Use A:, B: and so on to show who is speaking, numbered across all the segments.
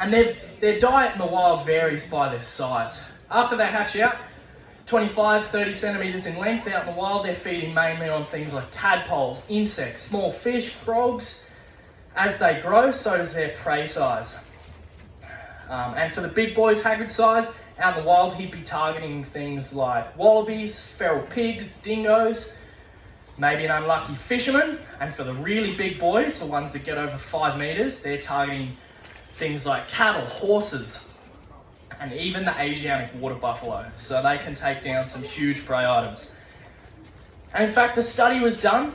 A: And their diet in the wild varies by their size. After they hatch out, 25, 30 centimetres in length out in the wild, they're feeding mainly on things like tadpoles, insects, small fish, frogs. As they grow, so does their prey size. And for the big boys, Hagrid size, out in the wild, he'd be targeting things like wallabies, feral pigs, dingoes, maybe an unlucky fisherman. And for the really big boys, the ones that get over 5 metres, they're targeting things like cattle, horses, and even the Asiatic water buffalo. So they can take down some huge prey items. And in fact, a study was done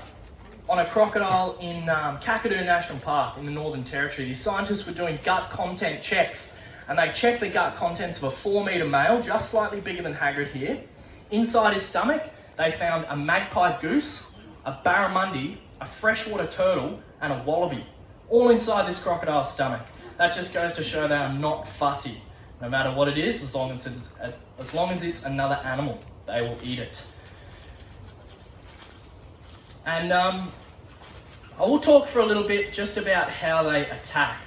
A: on a crocodile in Kakadu National Park in the Northern Territory. These scientists were doing gut content checks, and they checked the gut contents of a 4-metre male, just slightly bigger than Hagrid here. Inside his stomach, they found a magpie goose, a barramundi, a freshwater turtle, and a wallaby, all inside this crocodile's stomach. That just goes to show they are not fussy. No matter what it is, as long as it's another animal, they will eat it. And I will talk for a little bit just about how they attack.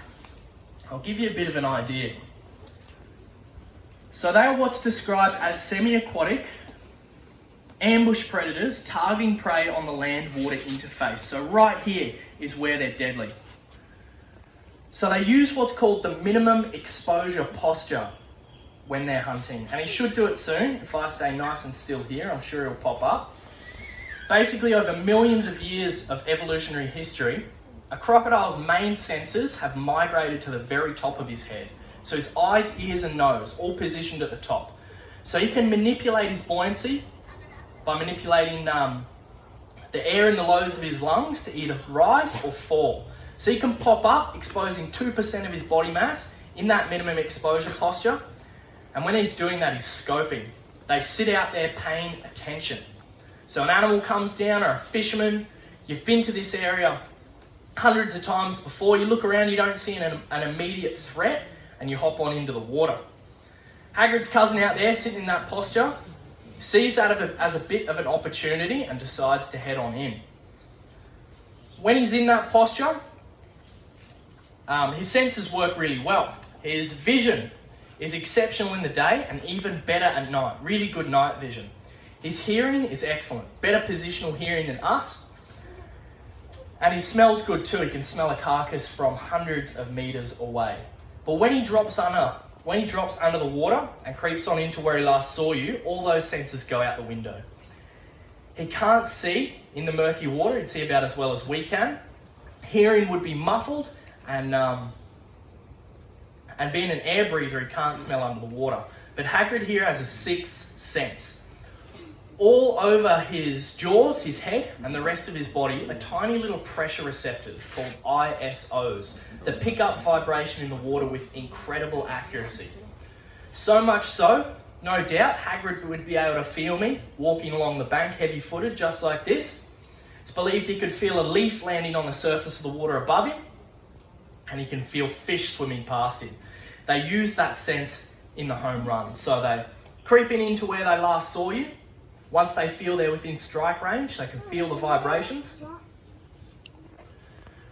A: I'll give you a bit of an idea. So they are what's described as semi-aquatic ambush predators targeting prey on the land-water interface. So right here is where they're deadly. So they use what's called the minimum exposure posture when they're hunting. And he should do it soon. If I stay nice and still here, I'm sure he'll pop up. Basically, over millions of years of evolutionary history, a crocodile's main senses have migrated to the very top of his head. So his eyes, ears and nose, all positioned at the top. So you can manipulate his buoyancy by manipulating the air in the lobes of his lungs to either rise or fall. So he can pop up, exposing 2% of his body mass in that minimum exposure posture. And when he's doing that, he's scoping. They sit out there paying attention. So an animal comes down, or a fisherman, you've been to this area hundreds of times before, you look around, you don't see an immediate threat, and you hop on into the water. Hagrid's cousin out there, sitting in that posture, sees that as a bit of an opportunity and decides to head on in. When he's in that posture, his senses work really well. His vision is exceptional in the day and even better at night. Really good night vision. His hearing is excellent. Better positional hearing than us. And he smells good too. He can smell a carcass from hundreds of meters away. But when he drops under the water and creeps on into where he last saw you, all those senses go out the window. He can't see in the murky water. He'd see about as well as we can. Hearing would be muffled. And being an air breather, he can't smell under the water. But Hagrid here has a sixth sense. All over his jaws, his head, and the rest of his body are tiny little pressure receptors called ISOs that pick up vibration in the water with incredible accuracy. So much so, no doubt, Hagrid would be able to feel me walking along the bank heavy-footed just like this. It's believed he could feel a leaf landing on the surface of the water above him, and he can feel fish swimming past him. They use that sense in the home run. So they creeping into where they last saw you. Once they feel they're within strike range, they can feel the vibrations.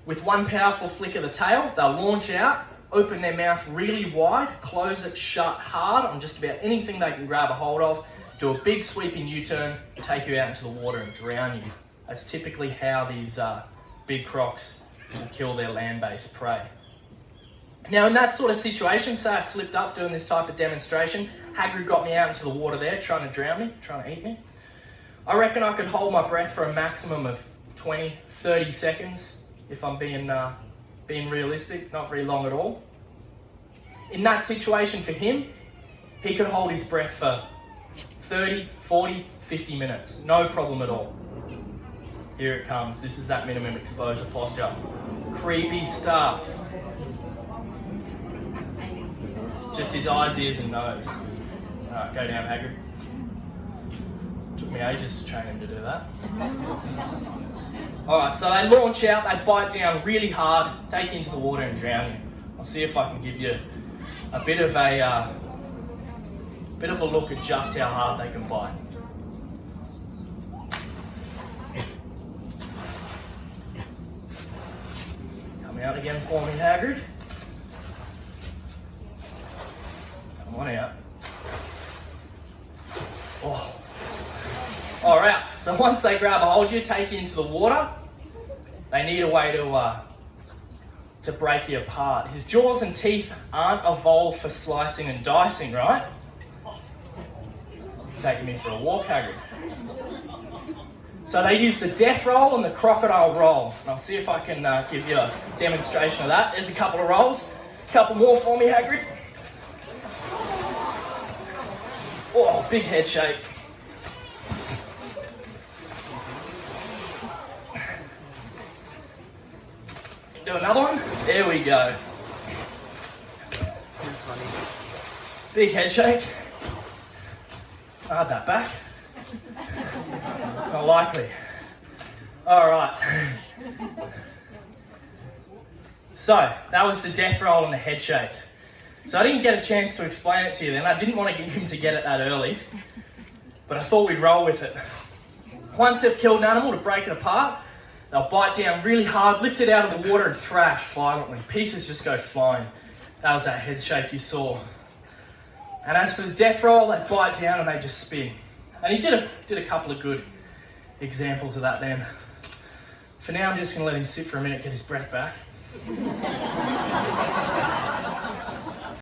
A: With one powerful flick of the tail, they'll launch out, open their mouth really wide, close it shut hard on just about anything they can grab a hold of, do a big sweeping U-turn, take you out into the water and drown you. That's typically how these big crocs will kill their land-based prey. Now in that sort of situation, say I slipped up doing this type of demonstration, Hagrid got me out into the water there trying to drown me, trying to eat me. I reckon I could hold my breath for a maximum of 20, 30 seconds if I'm being realistic, not very long at all. In that situation for him, he could hold his breath for 30, 40, 50 minutes, no problem at all. Here it comes, this is that minimum exposure posture. Creepy stuff. Just his eyes, ears and nose. Alright, go down, Hagrid. Took me ages to train him to do that. Alright, so they launch out, they bite down really hard, take you into the water and drown you. I'll see if I can give you a bit of a look at just how hard they can bite. Come out again for me, Hagrid. One out. Oh. All right, so once they grab a hold of you, take you into the water, they need a way to break you apart. His jaws and teeth aren't evolved for slicing and dicing, right? Taking me for a walk, Hagrid. So they use the death roll and the crocodile roll. And I'll see if I can give you a demonstration of that. There's a couple of rolls. A couple more for me, Hagrid. Oh, big head shake. Do another one. There we go.
B: That's funny.
A: Big head shake. Hard that back. Not likely. All right. So that was the death roll and the head shake. So I didn't get a chance to explain it to you then. I didn't want to get him to get it that early, but I thought we'd roll with it. Once they've killed an animal, to break it apart, they'll bite down really hard, lift it out of the water and thrash violently. Pieces just go flying. That was that head shake you saw. And as for the death roll, they bite down and they just spin. And he did a couple of good examples of that then. For now, I'm just going to let him sit for a minute, get his breath back.